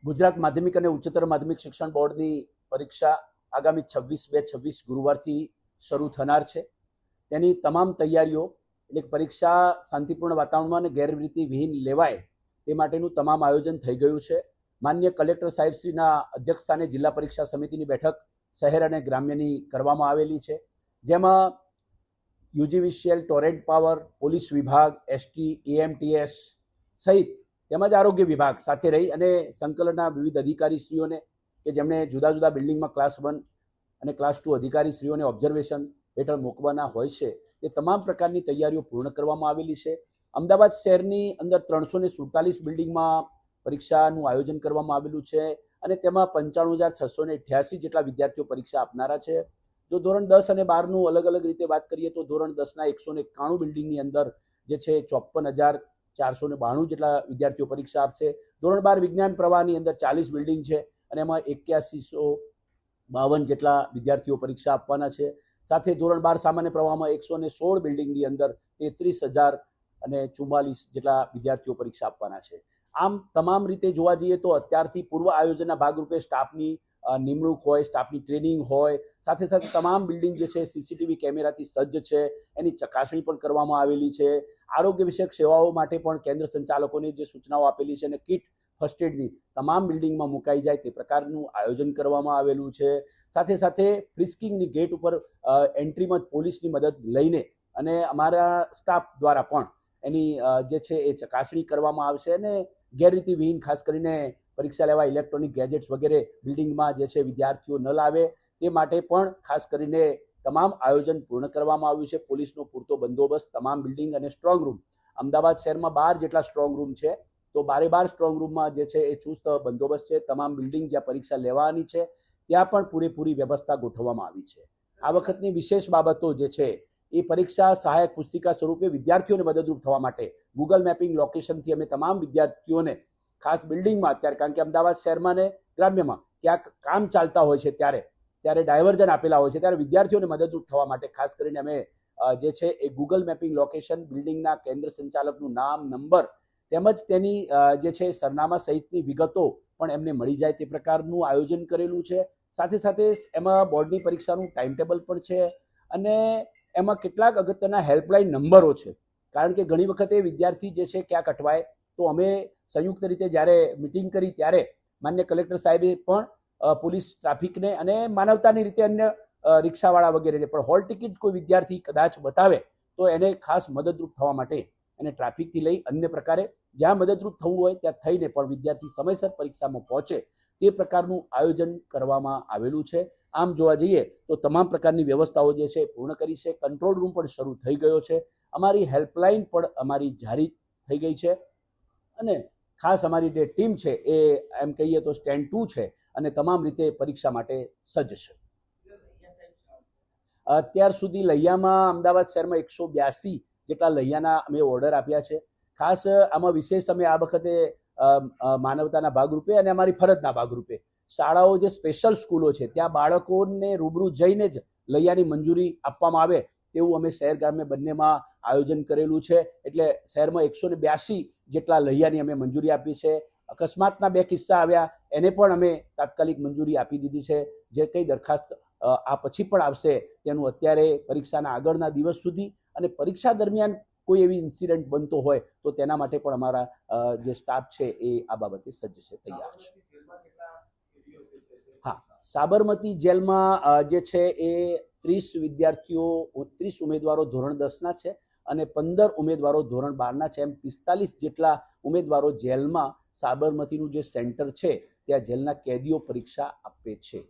ગુજરાત માધ્યમિક અને ઉચ્ચતર માધ્યમિક શિક્ષણ બોર્ડની પરીક્ષા આગામી 26/2/26 ગુરુવારથી શરૂ થનાર છે. તેની તમામ તૈયારીઓ એટલે પરીક્ષા શાંતિપૂર્ણ વાતાવરણમાં અને ગેરરીતિ વિહીન લેવાય તે માટેનું તમામ આયોજન થઈ ગયું છે. માન્ય કલેક્ટર સાહેબશ્રીના અધ્યક્ષસ્થાને જિલ્લા પરીક્ષા સમિતિની બેઠક શહેર અને ગ્રામ્યની કરવામાં આવેલી છે, જેમાં યુજીવીસીએલ, ટોરેન્ટ પાવર, પોલીસ વિભાગ, એસટી, એએમટીએસ સહિત તેમજ આરોગ્ય વિભાગ સાથે રહી અને સંકલનના વિવિધ અધિકારીશ્રીઓને કે જેમણે જુદા જુદા બિલ્ડિંગમાં ક્લાસ 1 અને ક્લાસ 2 અધિકારીશ્રીઓને ઓબ્ઝર્વેશન હેઠળ મૂકવાના હોય છે, તે તમામ પ્રકારની તૈયારીઓ પૂર્ણ કરવામાં આવેલી છે. અમદાવાદ શહેરની અંદર 347 બિલ્ડિંગમાં પરીક્ષાનું આયોજન કરવામાં આવેલું છે અને તેમાં 95,688 જેટલા વિદ્યાર્થીઓ પરીક્ષા આપનારા છે. જો ધોરણ 10 અને 12નું અલગ અલગ રીતે વાત કરીએ તો ધોરણ 10ના 191 બિલ્ડિંગની અંદર જે છે 54,492 જેટલા વિદ્યાર્થીઓ પરીક્ષા આપશે. ધોરણ 12 વિજ્ઞાન પ્રવાહની અંદર 40 બિલ્ડિંગ છે અને એમાં 8152 જેટલા વિદ્યાર્થીઓ પરીક્ષા આપવાના છે. સાથે ધોરણ 12 સામાન્ય પ્રવાહમાં 116 બિલ્ડિંગની અંદર 33,044 જેટલા વિદ્યાર્થીઓ પરીક્ષા આપવાના છે. આમ તમામ રીતે જોવા જઈએ તો અત્યારથી પૂર્વ આયોજનના ભાગરૂપે સ્ટાફની નિમણૂક હોય, સ્ટાફની ટ્રેનિંગ હોય, સાથે સાથે તમામ બિલ્ડિંગ જે છે સીસીટીવી કેમેરાથી સજ્જ છે, એની ચકાસણી પણ કરવામાં આવેલી છે. આરોગ્ય વિષયક સેવાઓ માટે પણ કેન્દ્ર સંચાલકોને જે સૂચનાઓ આપેલી છે અને કિટ ફર્સ્ટ એડની તમામ બિલ્ડિંગમાં મુકાઈ જાય તે પ્રકારનું આયોજન કરવામાં આવેલું છે. સાથે સાથે ફ્રિસ્કિંગની ગેટ ઉપર એન્ટ્રીમાં પોલીસની મદદ લઈને અને અમારા સ્ટાફ દ્વારા પણ એની જે છે એ ચકાસણી કરવામાં આવશે અને ગેરરીતિ વિહીન ખાસ કરીને પરીક્ષા લેવા ઇલેક્ટ્રોનિક ગેજેટ્સ વગેરે બિલ્ડિંગમાં જે છે વિદ્યાર્થીઓ ન લાવે તે માટે પણ ખાસ કરીને તમામ આયોજન પૂર્ણ કરવામાં આવ્યું છે. પોલીસનો પૂરતો બંદોબસ્ત તમામ બિલ્ડિંગ અને સ્ટ્રોંગ રૂમ, અમદાવાદ શહેરમાં 12 જેટલા સ્ટ્રોંગ રૂમ છે, તો 12 સ્ટ્રોંગ રૂમમાં જે છે એ ચુસ્ત બંદોબસ્ત છે. તમામ બિલ્ડિંગ જ્યાં પરીક્ષા લેવાની છે ત્યાં પણ પૂરેપૂરી વ્યવસ્થા ગોઠવવામાં આવી છે. આ વખતની વિશેષ બાબતો જે છે એ પરીક્ષા સહાયક પુસ્તિકા સ્વરૂપે વિદ્યાર્થીઓને મદદરૂપ થવા માટે ગૂગલ મેપિંગ લોકેશનથી અમે તમામ વિદ્યાર્થીઓને ખાસ બિલ્ડિંગમાં અત્યારે, કારણ કે અમદાવાદ શહેરમાં ને ગ્રામ્યમાં ક્યાંક કામ ચાલતા હોય છે ત્યારે ડાયવર્ઝન આપેલા હોય છે, ત્યારે વિદ્યાર્થીઓને મદદરૂપ થવા માટે ખાસ કરીને અમે જે છે એ ગૂગલ મેપિંગ લોકેશન, બિલ્ડિંગના કેન્દ્ર સંચાલકનું નામ, નંબર તેમજ તેની જે છે સરનામા સહિતની વિગતો પણ એમને મળી જાય તે પ્રકારનું આયોજન કરેલું છે. સાથે સાથે એમાં બોર્ડની પરીક્ષાનું ટાઈમ ટેબલ પણ છે અને એમાં કેટલાક અગત્યના હેલ્પલાઇન નંબરો છે, કારણ કે ઘણી વખતે વિદ્યાર્થી જે છે ક્યાંક અટવાય તો અમે સંયુક્ત રીતે જ્યારે મિટિંગ કરી ત્યારે માન્ય કલેક્ટર સાહેબે પણ પોલીસ, ટ્રાફિકને અને માનવતાની રીતે અન્ય રિક્ષાવાળા વગેરેને પણ હોલ ટિકિટ કોઈ વિદ્યાર્થી કદાચ બતાવે તો એને ખાસ મદદરૂપ થવા માટે એને ટ્રાફિકથી લઈ અન્ય પ્રકારે જ્યાં મદદરૂપ થવું હોય ત્યાં થઈને પણ વિદ્યાર્થી સમયસર પરીક્ષામાં પહોંચે તે પ્રકારનું આયોજન કરવામાં આવેલું છે. આમ જોવા જઈએ તો તમામ પ્રકારની વ્યવસ્થાઓ જે છે પૂર્ણ કરી છે. કંટ્રોલ રૂમ પણ શરૂ થઈ ગયો છે. અમારી હેલ્પલાઇન પણ અમારી જારી થઈ ગઈ છે અને ખાસ અમારી જે ટીમ છે એ એમ કહીએ તો સ્ટેન્ડ 2 છે અને તમામ રીતે પરીક્ષા માટે સજ્જ છે. અત્યાર સુધી લૈયામાં અમદાવાદ શહેરમાં 182 જેટલા લૈયાના અમે ઓર્ડર આપ્યા છે. ખાસ આમાં વિશેષ અમે આ વખતે માનવતાના ભાગરૂપે અને અમારી ફરજના ભાગરૂપે શાળાઓ જે સ્પેશિયલ સ્કૂલો છે ત્યાં બાળકોને રૂબરૂ જઈને જ લૈયાની મંજૂરી આપવામાં આવે તેવું અમે શહેર ગ્રામ્ય બંનેમાં આયોજન કરેલું છે. એટલે શહેરમાં 182 જેટલા લૈયાની અમે મંજૂરી આપી છે. અકસ્માતના 2 કિસ્સા આવ્યા એને પણ અમે તાત્કાલિક મંજૂરી આપી દીધી છે. જે કંઈ દરખાસ્ત આ પછી પણ આવશે તેનું અત્યારે પરીક્ષાના આગળના દિવસ સુધી અને પરીક્ષા દરમિયાન કોઈ એવી ઇન્સિડન્ટ બનતો હોય તો તેના માટે પણ અમારા જે સ્ટાફ છે એ આ બાબતે સજ્જ છે, તૈયાર છે. હા, સાબરમતી જેલમાં જે છે એ 30 ઉમેદવારો ધોરણ 10ના છે અને 15 ઉમેદવારો ધોરણ 12ના છે. એમ 45 જેટલા ઉમેદવારો જેલમાં સાબરમતીનું જે સેન્ટર છે ત્યાં જેલના કેદીઓ પરીક્ષા આપે છે.